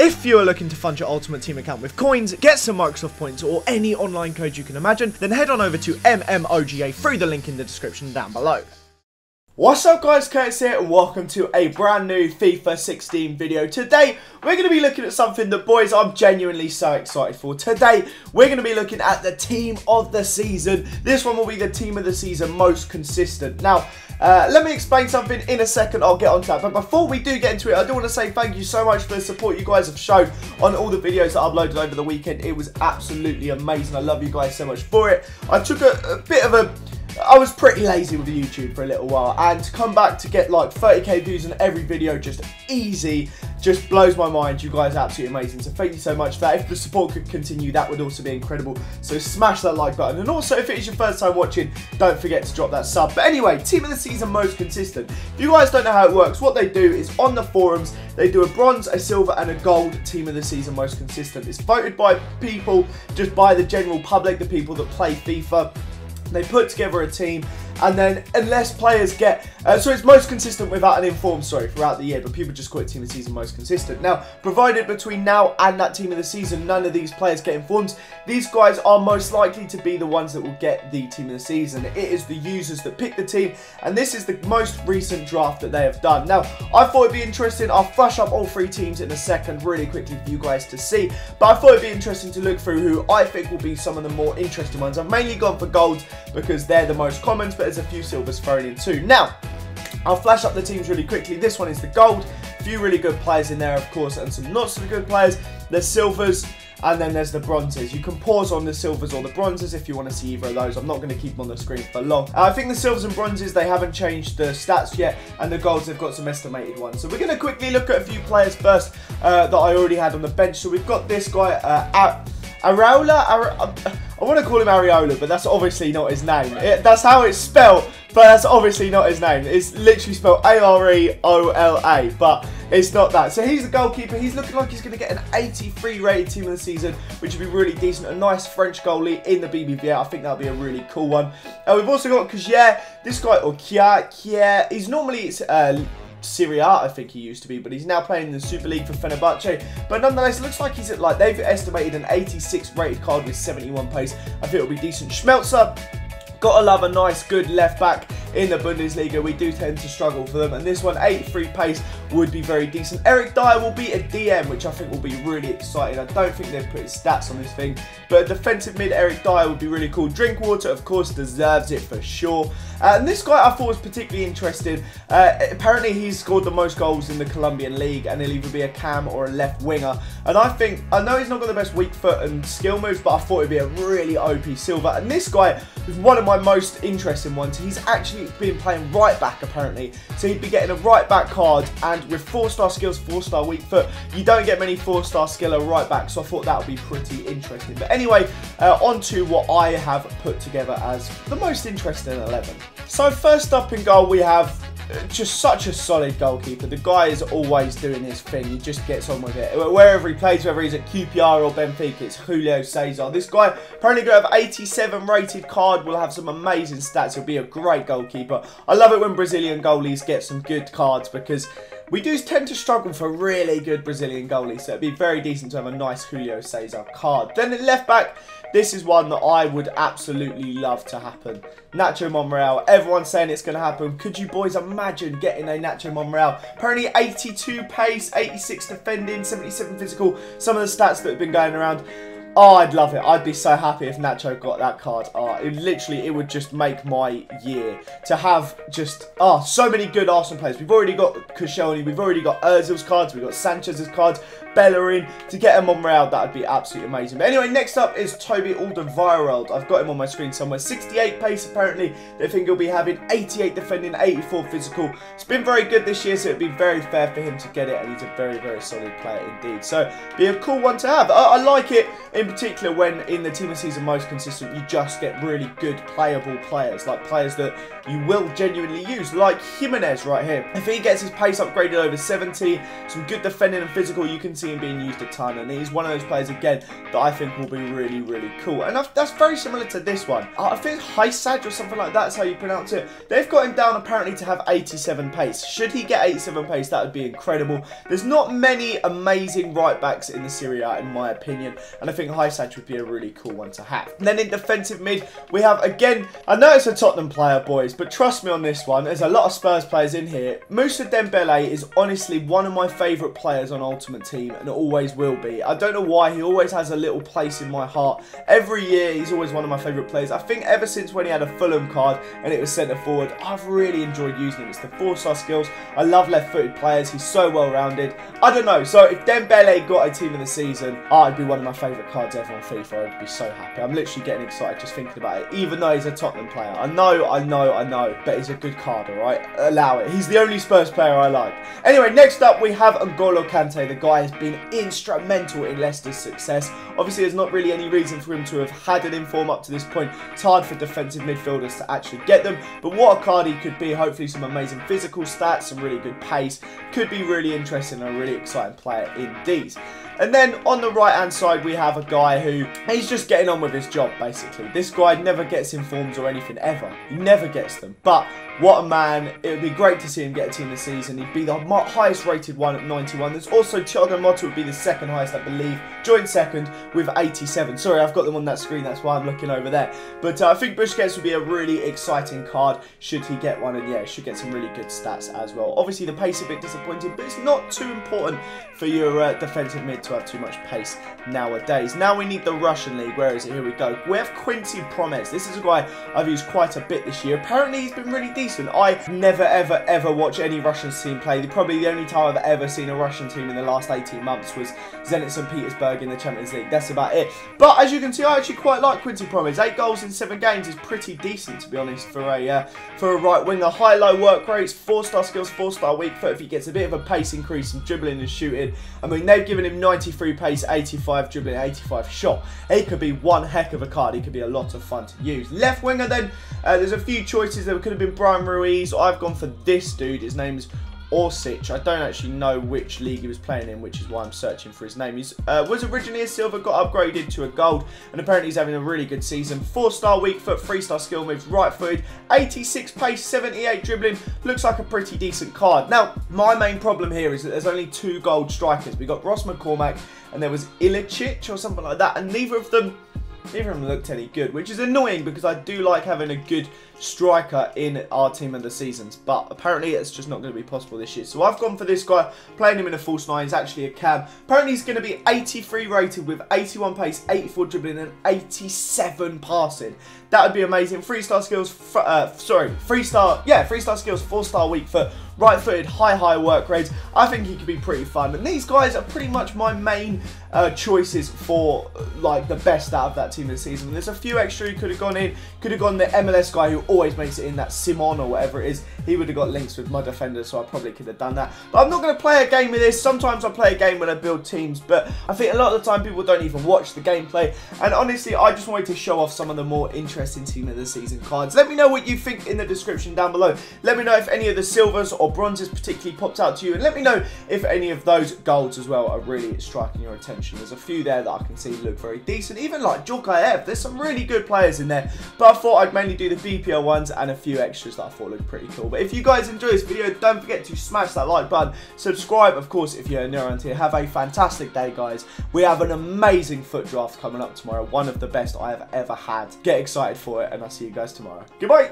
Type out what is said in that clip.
If you are looking to fund your Ultimate Team account with coins, get some Microsoft points, or any online code you can imagine, then head on over to MMOGA through the link in the description down below. What's up guys, Curtis here and welcome to a brand new FIFA 16 video. Today, we're going to be looking at something that, boys, I'm genuinely so excited for. Today, we're going to be looking at the team of the season. This one will be the team of the season most consistent. Now, let me explain something in a second, I'll get onto that. But before we do get into it, I do want to say thank you so much for the support you guys have shown on all the videos that I uploaded over the weekend. It was absolutely amazing. I love you guys so much for it. I took a bit of a... I was pretty lazy with YouTube for a little while, and to come back to get like 30k views on every video just easy, just blows my mind. You guys are absolutely amazing, so thank you so much for that. If the support could continue, that would also be incredible, so smash that like button. And also, if it is your first time watching, don't forget to drop that sub. But anyway, team of the season most consistent. If you guys don't know how it works, what they do is on the forums, they do a bronze, a silver and a gold team of the season most consistent. It's voted by people, just by the general public, the people that play FIFA. They put together a team, and then unless players get... so it's most consistent without an informed, throughout the year, but people just call it team of the season most consistent. Now, provided between now and that team of the season, none of these players get informed, these guys are most likely to be the ones that will get the team of the season. It is the users that pick the team, and this is the most recent draft that they have done. Now, I thought it'd be interesting. I'll flash up all three teams in a second really quickly for you guys to see, but I thought it'd be interesting to look through who I think will be some of the more interesting ones. I've mainly gone for golds because they're the most common, but there's a few silvers thrown in too. Now, I'll flash up the teams really quickly. This one is the gold. A few really good players in there, of course, and some not so good players. There's silvers, and then there's the bronzes. You can pause on the silvers or the bronzes if you want to see either of those. I'm not going to keep them on the screen for long. I think the silvers and bronzes, they haven't changed the stats yet, and the golds, they've got some estimated ones. So we're going to quickly look at a few players first that I already had on the bench. So we've got this guy, Areola. I want to call him Areola, but that's obviously not his name. That's how it's spelled, but that's obviously not his name. It's literally spelled A-R-E-O-L-A, but it's not that. So he's the goalkeeper. He's looking like he's going to get an 83 rated team of the season, which would be really decent. A nice French goalie in the BBVA. I think that'll be a really cool one. We've also got Kjaer, this guy, or Kjaer. He's normally... Serie A, I think he used to be, but he's now playing in the Super League for Fenerbahce. But nonetheless, it looks like he's at, like, they've estimated an 86 rated card with 71 pace. I think it'll be decent. Schmelzer, gotta love a nice, good left back in the Bundesliga. We do tend to struggle for them, and this one, 83 pace, would be very decent. Eric Dyer will be a DM, which I think will be really exciting. I don't think they've put his stats on this thing, but a defensive mid Eric Dyer would be really cool. Drinkwater, of course, deserves it for sure. And this guy I thought was particularly interesting. Apparently, he's scored the most goals in the Colombian league, and he'll either be a cam or a left winger. And I think, I know he's not got the best weak foot and skill moves, but I thought it'd be a really OP silver. And this guy is one of my most interesting ones. He's actually been playing right back, apparently. So he'd be getting a right back card, and with 4-star skills, 4-star weak foot, you don't get many 4-star skiller right back, so I thought that would be pretty interesting. But anyway, on to what I have put together as the most interesting 11. So first up in goal, we have just such a solid goalkeeper. The guy is always doing his thing. He just gets on with it. Wherever he plays, whether he's at QPR or Benfica, it's Julio Cesar. This guy apparently going to have 87 rated card, will have some amazing stats. He'll be a great goalkeeper. I love it when Brazilian goalies get some good cards, because we do tend to struggle for really good Brazilian goalies, so it'd be very decent to have a nice Julio Cesar card. Then at left back, this is one that I would absolutely love to happen. Nacho Monreal. Everyone's saying it's going to happen. Could you boys imagine getting a Nacho Monreal? Apparently 82 pace, 86 defending, 77 physical. Some of the stats that have been going around. Oh, I'd love it. I'd be so happy if Nacho got that card. It would just make my year to have just, so many good Arsenal players. We've already got Koscielny, we've already got Ozil's cards, we've got Sanchez's cards, Bellerin. To get him on Real, that would be absolutely amazing. But anyway, next up is Toby Alderweireld. I've got him on my screen somewhere. 68 pace, apparently. They think he'll be having 88 defending, 84 physical. It's been very good this year, so it'd be very fair for him to get it, and he's a very, very solid player indeed. So, be a cool one to have. I like it in in particular when in the team of the season most consistent, you just get really good playable players, like players that you will genuinely use, like Jimenez right here. If he gets his pace upgraded over 70, some good defending and physical, you can see him being used a ton, and he's one of those players again that I think will be really, really cool. And that's very similar to this one. I think it's Heisaj or something like that, that's how you pronounce it. They've got him down apparently to have 87 pace. Should he get 87 pace, that would be incredible. There's not many amazing right backs in the Serie A in my opinion, and I think Heisaj would be a really cool one to have. And then in defensive mid, we have again, I know it's a Tottenham player, boys, but trust me on this one, there's a lot of Spurs players in here. Moussa Dembele is honestly one of my favourite players on Ultimate Team, and always will be. I don't know why, he always has a little place in my heart. Every year, he's always one of my favourite players. I think ever since when he had a Fulham card and it was centre forward, I've really enjoyed using him. It's the 4-star skills. I love left-footed players. He's so well-rounded. I don't know. So if Dembele got a team of the season, I'd be one of my favourite cards ever on FIFA. I'd be so happy. I'm literally getting excited just thinking about it, even though he's a Tottenham player. I know, but he's a good card, alright? Allow it. He's the only Spurs player I like. Anyway, next up we have N'Golo Kante. The guy has been instrumental in Leicester's success. Obviously, there's not really any reason for him to have had an inform up to this point. It's hard for defensive midfielders to actually get them, but what a card he could be. Hopefully some amazing physical stats, some really good pace. Could be really interesting and a really exciting player indeed. And then on the right hand side we have a guy who, he's just getting on with his job basically. This guy never gets informs or anything ever. He never gets them. But what a man. It would be great to see him get a team of the season. He'd be the highest rated one at 91. There's also Thiago Motta would be the second highest, I believe. Joint second with 87. Sorry, I've got them on that screen. That's why I'm looking over there. But I think Busquets would be a really exciting card should he get one. And yeah, should get some really good stats as well. Obviously, the pace a bit disappointing, but it's not too important for your defensive mid to have too much pace nowadays. Now we need the Russian league. Where is it? Here we go. We have Quincy Promes. This is a guy I've used quite a bit this year. Apparently, he's been really decent. I never, ever watch any Russian team play. Probably the only time I've ever seen a Russian team in the last 18 months was Zenit St. Petersburg in the Champions League. That's about it. But as you can see, I actually quite like Quincy Promes. 8 goals in 7 games is pretty decent, to be honest, for a right winger. High-low work rates, 4-star skills, 4-star weak foot. If he gets a bit of a pace increase in dribbling and shooting, I mean, they've given him 93 pace, 85 dribbling, 85 shot. He could be one heck of a card. He could be a lot of fun to use. Left winger then, there's a few choices. There could have been Brian Ruiz. I've gone for this dude. His name's Orsic. I don't actually know which league he was playing in, which is why I'm searching for his name. He was originally a silver, got upgraded to a gold, and apparently he's having a really good season. 4-star weak foot, 3-star skill moves, right footed, 86 pace, 78 dribbling. Looks like a pretty decent card. Now, my main problem here is that there's only 2 gold strikers. We got Ross McCormack and there was Ilicic or something like that, and neither of them looked any good, which is annoying because I do like having a good striker in our team of the seasons, but apparently it's just not going to be possible this year. So I've gone for this guy, playing him in a false 9. He's actually a cam. Apparently he's going to be 83 rated with 81 pace, 84 dribbling and 87 passing. That would be amazing. 3-star skills, 3-star skills, 4-star weak foot, right footed, high work rates. I think he could be pretty fun, and these guys are pretty much my main choices for like the best out of that team this season. There's a few extra who could have gone in. Could have gone the MLS guy who always makes it in, that Simon or whatever it is. He would have got links with my defenders, so I probably could have done that. But I'm not going to play a game with this. Sometimes I play a game when I build teams, but I think a lot of the time people don't even watch the gameplay. And honestly, I just wanted to show off some of the more interesting team of the season cards. Let me know what you think in the description down below. Let me know if any of the silvers or bronzes particularly popped out to you, and let me know if any of those golds as well are really striking your attention. There's a few there that I can see look very decent, even like Djokaev. There's some really good players in there, but I thought I'd mainly do the BPL ones and a few extras that I thought looked pretty cool. But if you guys enjoy this video, don't forget to smash that like button, subscribe of course if you're new around here. Have a fantastic day, guys. We have an amazing foot draft coming up tomorrow, one of the best I have ever had. Get excited for it, and I'll see you guys tomorrow. Goodbye.